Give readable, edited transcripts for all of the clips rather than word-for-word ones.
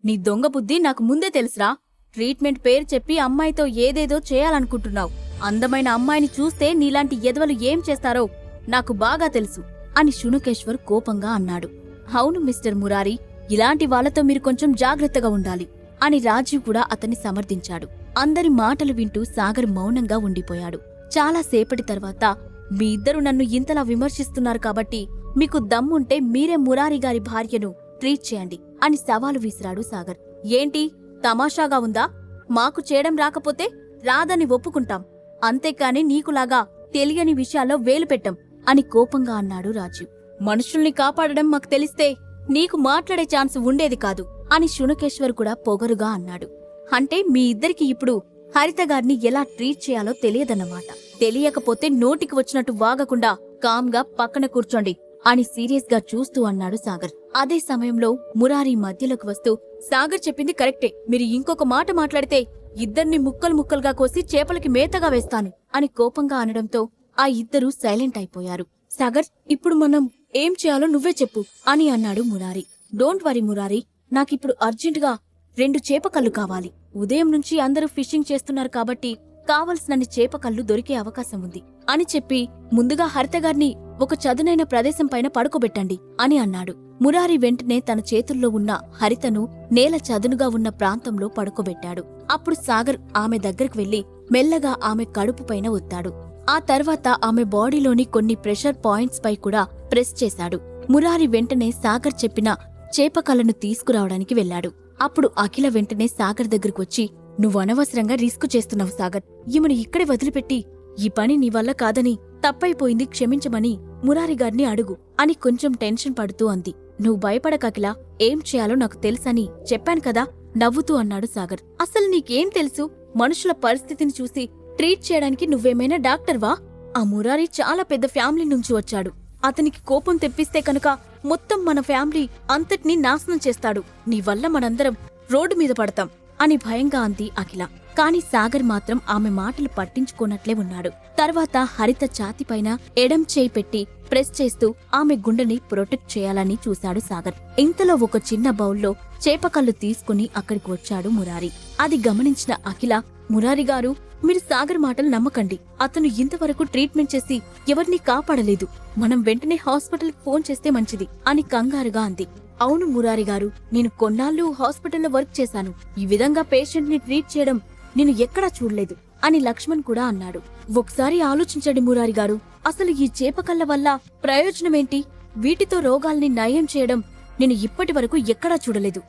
నీ దొంగ బుద్ధి నాకు ముందే తెలుసురా. ట్రీట్మెంట్ పేరు చెప్పి అమ్మాయితో ఏదేదో చేయాలనుకుంటున్నావు. అందమైన అమ్మాయిని చూస్తే నీలాంటి ఎదవలు ఏం చేస్తారో నాకు బాగా తెలుసు అని శునకేశ్వర్ కోపంగా అన్నాడు. అవును మిస్టర్ మురారి, ఇలాంటి వాళ్లతో మీరు కొంచెం జాగ్రత్తగా ఉండాలి అని రాజీవ్ కూడా అతన్ని సమర్థించాడు. అందరి మాటలు వింటూ సాగర్ మౌనంగా ఉండిపోయాడు. చాలాసేపటి తర్వాత, మీ ఇద్దరు నన్ను ఇంతలా విమర్శిస్తున్నారు కాబట్టి మీకు దమ్ముంటే మీరే మురారి గారి భార్యను ట్రీట్ చేయండి అని సవాలు విసిరాడు సాగర్. ఏంటి తమాషాగా ఉందా? మాకు చేయడం రాకపోతే రాదని ఒప్పుకుంటాం, అంతేకాని నీకులాగా తెలియని విషయాల్లో వేలు పెట్టం అని కోపంగా అన్నాడు రాజీవ్. మనుషుల్ని కాపాడడం మాకు తెలిస్తే నీకు మాట్లాడే ఛాన్స్ ఉండేది కాదు అని శునకేశ్వర్ కూడా పొగరుగా అన్నాడు. అంటే మీ ఇద్దరికి ఇప్పుడు హరిత గారిని ఎలా ట్రీట్ చేయాలో తెలియదన్నమాట. తెలియకపోతే నోటికి వచ్చినట్టు వాగకుండా కామ్గా పక్కన కూర్చోండి అని సీరియస్ గా చూస్తూ అన్నాడు సాగర్. అదే సమయంలో మురారి మధ్యలోకి వస్తూ, సాగర్ చెప్పింది కరెక్టే, మీరు ఇంకొక మాట మాట్లాడితే ఇద్దరిని ముక్కలు ముక్కలుగా కోసి చేపలకి మేతగా వేస్తాను అని కోపంగా అనడంతో ఆ ఇద్దరూ సైలెంట్ అయిపోయారు. సాగర్, ఇప్పుడు మనం ఏం చేయాలో నువ్వే చెప్పు అని అన్నాడు మురారి. డోంట్ వరీ మురారి, నాకిప్పుడు అర్జెంటుగా 2 చేపకళ్ళు కావాలి. ఉదయం నుంచి అందరూ ఫిషింగ్ చేస్తున్నారు కాబట్టి కావలసినన్ని చేపకళ్ళు దొరికే అవకాశం ఉంది అని చెప్పి ముందుగా హరితగారిని ఒక చదునైన ప్రదేశం పైన పడుకోబెట్టండి అని అన్నాడు. మురారి వెంటనే తన చేతుల్లో ఉన్న హరితను నేల చదునుగా ఉన్న ప్రాంతంలో పడుకోబెట్టాడు. అప్పుడు సాగర్ ఆమె దగ్గరకు వెళ్లి మెల్లగా ఆమె కడుపు పైన ఒత్తాడు. ఆ తర్వాత ఆమె బాడీలోని కొన్ని ప్రెషర్ పాయింట్స్ పై కూడా ప్రెస్ చేశాడు. మురారి వెంటనే సాగర్ చెప్పిన చేపకళ్ళను తీసుకురావడానికి వెళ్లాడు. అప్పుడు అఖిల వెంటనే సాగర్ దగ్గరకొచ్చి, నువ్వు అనవసరంగా రిస్క్ చేస్తున్నావు సాగర్, ఈమెను ఇక్కడే వదిలిపెట్టి ఈ పని నీ వల్ల కాదని, తప్పైపోయింది క్షమించమని మురారిగారిని అడుగు అని కొంచెం టెన్షన్ పడుతూ అంది. నువ్వు భయపడకకిలా, ఏం చేయాలో నాకు తెలుసని చెప్పాను కదా నవ్వుతూ అన్నాడు సాగర్. అసలు నీకేం తెలుసు? మనుషుల పరిస్థితిని చూసి ట్రీట్ చేయడానికి నువ్వేమైనా డాక్టర్వా? ఆ మురారి చాలా పెద్ద ఫ్యామిలీ నుంచి వచ్చాడు. అతనికి కోపం తెప్పిస్తే కనుక మొత్తం మన ఫ్యామిలీ అంతటినీ నాశనం చేస్తాడు. నీ వల్ల మనందరం రోడ్డు మీద పడతాం అని భయంగా అంది అఖిల. కాని సాగర్ మాత్రం ఆమె మాటలు పట్టించుకోనట్లే ఉన్నాడు. తర్వాత హరిత ఛాతిపైన ఎడం చేయి పెట్టి ప్రెస్ చేస్తూ ఆమె గుండెని ప్రొటెక్ట్ చేయాలని చూశాడు సాగర్. ఇంతలో ఒక చిన్న బౌల్లో చేపకళ్ళు తీసుకుని అక్కడికి వచ్చాడు మురారి. అది గమనించిన అఖిల, మురారి గారు, మీరు సాగర్ మాటలు నమ్మకండి. అతను ఇంతవరకు ట్రీట్మెంట్ చేసి ఎవరినీ కాపాడలేదు. మనం వెంటనే హాస్పిటల్కి ఫోన్ చేస్తే మంచిది అని కంగారుగా అంది. అవును మురారి గారు, నేను కొన్నాళ్లు హాస్పిటల్లో వర్క్ చేశాను. ఈ విధంగా పేషెంట్ ని ట్రీట్ చేయడం నేను ఎక్కడా చూడలేదు అని లక్ష్మణ్ కూడా అన్నాడు. ఒకసారి ఆలోచించండి మురారి గారు, అసలు ఈ చేపకళ్ళ వల్ల ప్రయోజనమేంటి? వీటితో రోగాల్ని నయం చేయడం నేను ఇప్పటి వరకు ఎక్కడా చూడలేదు.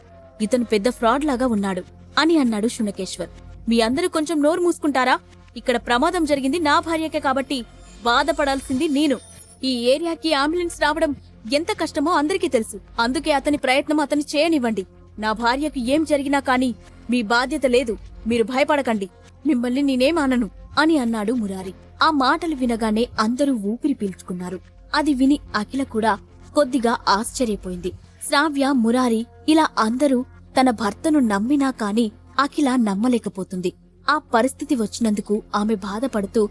ఇతను పెద్ద ఫ్రాడ్ లాగా ఉన్నాడు అని అన్నాడు శునకేశ్వర్. మీ అందరూ కొంచెం నోరు మూసుకుంటారా? ఇక్కడ ప్రమాదం జరిగింది నా భార్యకే కాబట్టి బాధపడాల్సింది నేను. ఈ ఏరియాకి అంబులెన్స్ రావడం ఎంత కష్టమో అందరికీ తెలుసు. అందుకే అతని ప్రయత్నం అతని చేయనివ్వండి. నా భార్యకు ఏం జరిగినా కాని మీ బాధ్యత లేదు. మీరు భయపడకండి, మిమ్మల్ని నేనేమానను అని అన్నాడు మురారి. ఆ మాటలు వినగానే అందరూ ఊపిరి పీల్చుకున్నారు. అది విని అఖిల కూడా కొద్దిగా ఆశ్చర్యపోయింది. శ్రావ్య, మురారి ఇలా అందరూ తన భర్తను నమ్మినా కాని అఖిల నమ్మలేకపోతుంది. ఆ పరిస్థితి వచ్చినందుకు ఆమె బాధపడుతూ,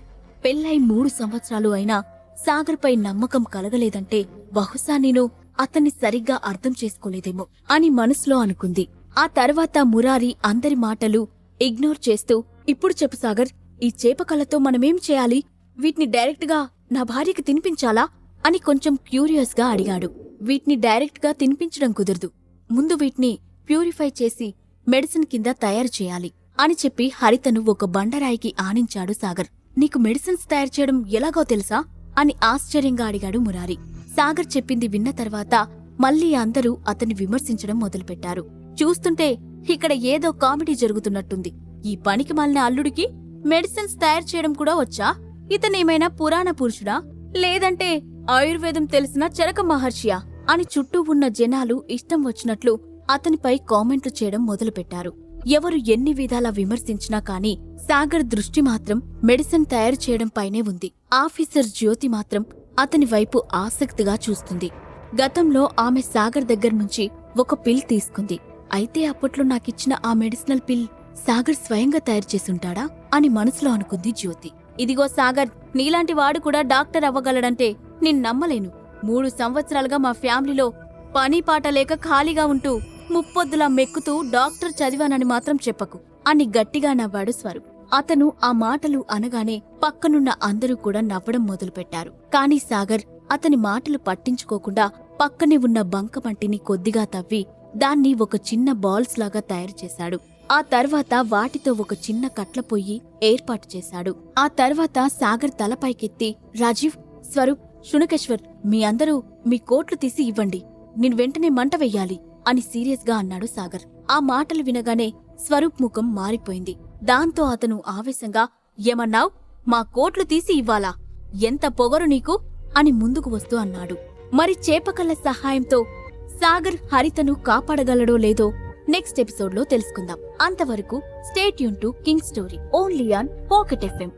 పెళ్ళై 3 సంవత్సరాలు అయినా సాగర్పై నమ్మకం కలగలేదంటే బహుశా నేను అతన్ని సరిగ్గా అర్థం చేసుకోలేదేమో అని మనసులో అనుకుంది. ఆ తర్వాత మురారి అందరి మాటలు ఇగ్నోర్ చేస్తూ, ఇప్పుడు చెప్పు సాగర్, ఈ చేపకళ్ళతో మనమేం చేయాలి? వీటిని డైరెక్ట్ గా నా భార్యకి తినిపించాలా అని కొంచెం క్యూరియస్ గా అడిగాడు. వీటిని డైరెక్ట్ గా తినిపించడం కుదరదు. ముందు వీటిని ప్యూరిఫై చేసి మెడిసిన్ కింద తయారు చేయాలి అని చెప్పి హరితను ఒక బండరాయికి ఆనించాడు సాగర్. నీకు మెడిసిన్స్ తయారు చేయడం ఎలాగో తెలుసా అని ఆశ్చర్యంగా అడిగాడు మురారి. సాగర్ చెప్పింది విన్న తర్వాత మళ్లీ అందరూ అతన్ని విమర్శించడం మొదలుపెట్టారు. చూస్తుంటే ఇక్కడ ఏదో కామెడీ జరుగుతున్నట్టుంది. ఈ పనికి మాలిన అల్లుడికి మెడిసిన్స్ తయారు చేయడం కూడా వచ్చా? ఇతనేమైనా పురాణ పురుషుడా, లేదంటే ఆయుర్వేదం తెలిసిన చరక మహర్షియా అని చుట్టూ ఉన్న జనాలు ఇష్టం వచ్చినట్లు అతనిపై కామెంట్లు చేయడం మొదలుపెట్టారు. ఎవరు ఎన్ని విధాలా విమర్శించినా కాని సాగర్ దృష్టి మాత్రం మెడిసిన్ తయారు చేయడం పైనే ఉంది. ఆఫీసర్ జ్యోతి మాత్రం అతని వైపు ఆసక్తిగా చూస్తుంది. గతంలో ఆమె సాగర్ దగ్గర్నుంచి ఒక పిల్ తీసుకుంది. అయితే అప్పట్లో నాకిచ్చిన ఆ మెడిసినల్ పిల్ సాగర్ స్వయంగా తయారు చేసుంటాడా అని మనసులో అనుకుంది జ్యోతి. ఇదిగో సాగర్, నీలాంటి వాడు కూడా డాక్టర్ అవ్వగలడంటే నేను నమ్మలేను. 3 సంవత్సరాలుగా మా ఫ్యామిలీలో పని పాట లేక ఖాళీగా ఉంటూ ముప్పొద్దులా మెక్కుతూ డాక్టర్ చదివానని మాత్రం చెప్పకు అని గట్టిగా నవ్వాడు స్వరూప్. అతను ఆ మాటలు అనగానే పక్కనున్న అందరూ కూడా నవ్వడం మొదలుపెట్టారు. కాని సాగర్ అతని మాటలు పట్టించుకోకుండా పక్కనే ఉన్న బంకమట్టిని కొద్దిగా తవ్వి దాన్ని ఒక చిన్న బాల్స్ లాగా తయారు చేశాడు. ఆ తర్వాత వాటితో ఒక చిన్న కట్ల పొయ్యి ఏర్పాటు చేశాడు. ఆ తర్వాత సాగర్ తలపైకెత్తి, రాజీవ్, స్వరూప్, శునకేశ్వర్, మీ అందరూ మీ కోట్లు తీసి ఇవ్వండి, నేను వెంటనే మంట వెయ్యాలి అని సీరియస్ గా అన్నాడు సాగర్. ఆ మాటలు వినగానే స్వరూప్ ముఖం మారిపోయింది. దాంతో అతను ఆవేశంగా, ఏమన్నావ్? మా కోట్లు తీసి ఇవ్వాలా? ఎంత పొగరు నీకు అని ముందుకు వస్తూ అన్నాడు. మరి చేపకళ్ళ సహాయంతో సాగర్ హరితను కాపాడగలడో లేదో నెక్స్ట్ ఎపిసోడ్లో తెలుసుకుందాం. అంతవరకు stay tune to king story only on pocket FM.